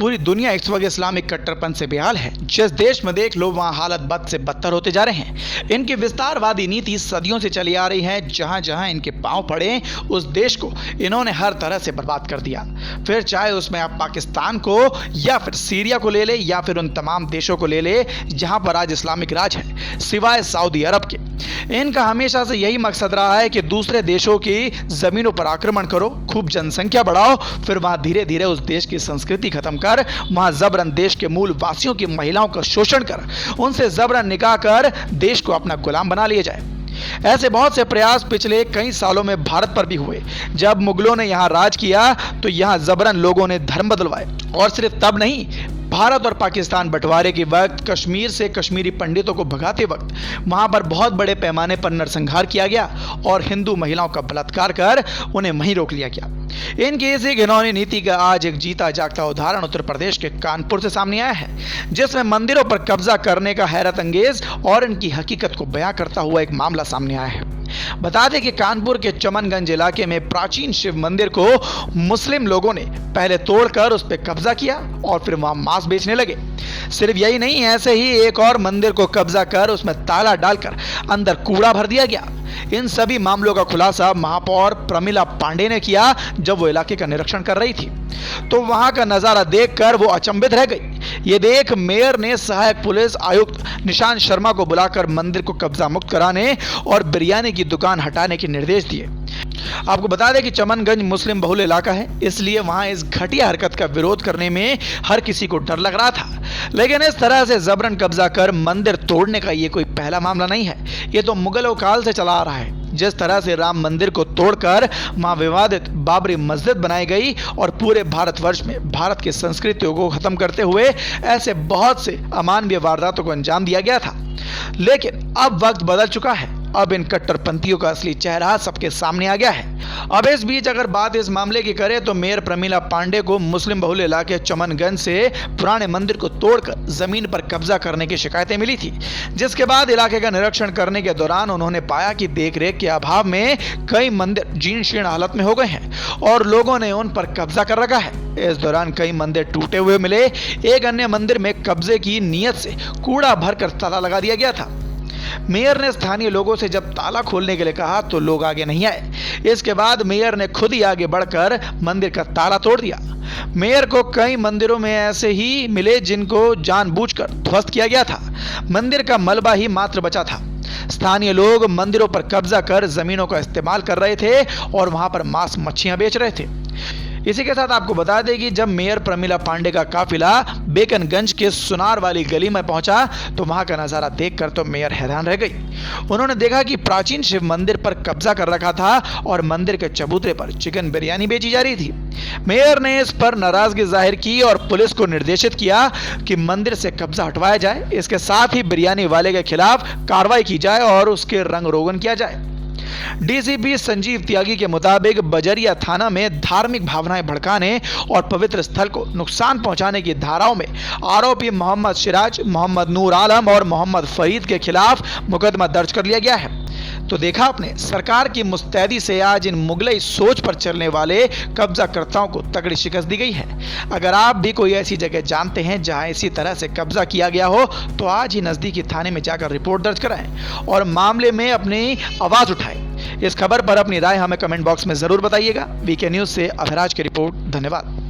पूरी दुनिया इस वक्त इस्लामिक कट्टरपंथ से बेहाल है। जिस देश में देख लो वहां हालत बद से बदतर होते जा रहे हैं। इनकी विस्तारवादी नीति सदियों से चली आ रही है। जहां जहां इनके पांव पड़े उस देश को इन्होंने हर तरह से बर्बाद कर दिया। फिर चाहे उसमें आप पाकिस्तान को या फिर सीरिया को ले ले या फिर उन तमाम देशों को ले ले जहां पर आज इस्लामिक राज है, सिवाय सऊदी अरब के। इनका हमेशा से यही मकसद रहा है कि दूसरे देशों की जमीनों पर आक्रमण करो, खूब जनसंख्या बढ़ाओ, फिर वहां धीरे धीरे उस देश की संस्कृति खत्म कर वहां जबरन देश के मूल वासियों की महिलाओं का शोषण कर उनसे जबरन निकाह कर देश को अपना गुलाम बना लिया जाए। ऐसे बहुत से प्रयास पिछले कई सालों में भारत पर भी हुए। जब मुगलों ने यहां राज किया तो यहां जबरन लोगों ने धर्म बदलवाए, और सिर्फ तब नहीं, भारत और पाकिस्तान बंटवारे के वक्त कश्मीर से कश्मीरी पंडितों को भगाते वक्त वहां पर बहुत बड़े पैमाने पर नरसंहार किया गया और हिंदू महिलाओं का बलात्कार कर उन्हें वहीं रोक लिया गया। इनकी इसी घिनौनी नीति का आज एक जीता जागता उदाहरण उत्तर प्रदेश के कानपुर से सामने आया है, जिसमें मंदिरों पर कब्जा करने का हैरत अंगेज और इनकी हकीकत को बयां करता हुआ एक मामला सामने आया है। बता दें कि कानपुर के चमनगंज इलाके में प्राचीन शिव मंदिर को मुस्लिम लोगों ने पहले तोड़कर उस पर कब्जा किया और फिर वहां मांस बेचने लगे। सिर्फ यही नहीं, ऐसे ही एक और मंदिर को कब्जा कर उसमें ताला डालकर अंदर कूड़ा भर दिया गया। इन सभी मामलों का खुलासा महापौर प्रमिला पांडे ने किया जब वो इलाके का निरीक्षण कर रही थी। तो वहां का नजारा देखकर वो अचंभित रह गई। ये देख मेयर ने सहायक पुलिस आयुक्त निशांत शर्मा को बुलाकर मंदिर को कब्जा मुक्त कराने और बिरयानी की दुकान हटाने के निर्देश दिए। आपको बता दें कि चमनगंज मुस्लिम बहुल इलाका है, इसलिए वहां इस घटिया हरकत का विरोध करने में हर किसी को डर लग रहा था। लेकिन इस तरह से जबरन कब्जा कर मंदिर तोड़ने का ये कोई पहला मामला नहीं है। ये तो मुगलों काल से चला आ रहा है। जिस तरह से राम मंदिर को तोड़कर वहां विवादित बाबरी मस्जिद बनाई गई और पूरे भारतवर्ष में भारत की संस्कृतियों को खत्म करते हुए ऐसे बहुत से अमानवीय वारदातों को अंजाम दिया गया था। लेकिन अब वक्त बदल चुका है। अब इन कट्टरपंथियों का असली चेहरा सबके सामने आ गया है। अब इस बीच अगर बात इस मामले की करें तो मेयर प्रमिला पांडे को मुस्लिम बहुल इलाके चमनगंज से पुराने मंदिर को तोड़कर जमीन पर कब्जा करने की शिकायतें मिली थी, जिसके बाद इलाके का निरीक्षण करने के दौरान उन्होंने पाया कि देखरेख के अभाव में कई मंदिर जीर्ण शीर्ण हालत में हो गए हैं और लोगों ने उन पर कब्जा कर रखा है। इस दौरान कई मंदिर टूटे हुए मिले। एक अन्य मंदिर में कब्जे की नीयत से कूड़ा भरकर ताला लगा दिया गया था। मेयर ने स्थानीय लोगों से जब ताला खोलने के लिए कहा तो लोग आगे नहीं आए। इसके बाद मेयर ने खुद ही आगे बढ़कर मंदिर का ताला तोड़ दिया। मेयर को कई मंदिरों में ऐसे ही मिले जिनको जानबूझकर ध्वस्त किया गया था। मंदिर का मलबा ही मात्र बचा था। स्थानीय लोग मंदिरों पर कब्जा कर जमीनों का इस्तेमाल कर रहे थे और वहां पर मांस मच्छियां बेच रहे थे। इसी के साथ आपको बता दें कि जब मेयर प्रमिला पांडे का काफिला बेकनगंज के सुनार वाली गली में पहुंचा तो वहां का नजारा देखकर तो मेयर हैरान रह गई। उन्होंने देखा कि प्राचीन शिव मंदिर पर कब्जा कर रखा था और मंदिर के चबूतरे पर चिकन बिरयानी बेची जा रही थी। मेयर ने इस पर नाराजगी जाहिर की और पुलिस को निर्देशित किया कि मंदिर से कब्जा हटवाया जाए। इसके साथ ही बिरयानी वाले के खिलाफ कार्रवाई की जाए और उसके रंग रोगन किया जाए। डीसीपी संजीव त्यागी के मुताबिक बजरिया थाना में धार्मिक भावनाएं भड़काने और पवित्र स्थल को नुकसान पहुंचाने की धाराओं में आरोपी मोहम्मद सिराज, मोहम्मद नूर आलम और मोहम्मद फरीद के खिलाफ मुकदमा दर्ज कर लिया गया है। तो देखा आपने, सरकार की मुस्तैदी से आज इन मुगलई सोच पर चलने वाले कब्जाकर्ताओं को तगड़ी शिकस्त दी गई है। अगर आप भी कोई ऐसी जगह जानते हैं जहां इसी तरह से कब्जा किया गया हो तो आज ही नजदीकी थाने में जाकर रिपोर्ट दर्ज कराएं और मामले में अपनी आवाज उठाएं। इस खबर पर अपनी राय हमें कमेंट बॉक्स में जरूर बताइएगा। वीके न्यूज से अभिराज की रिपोर्ट। धन्यवाद।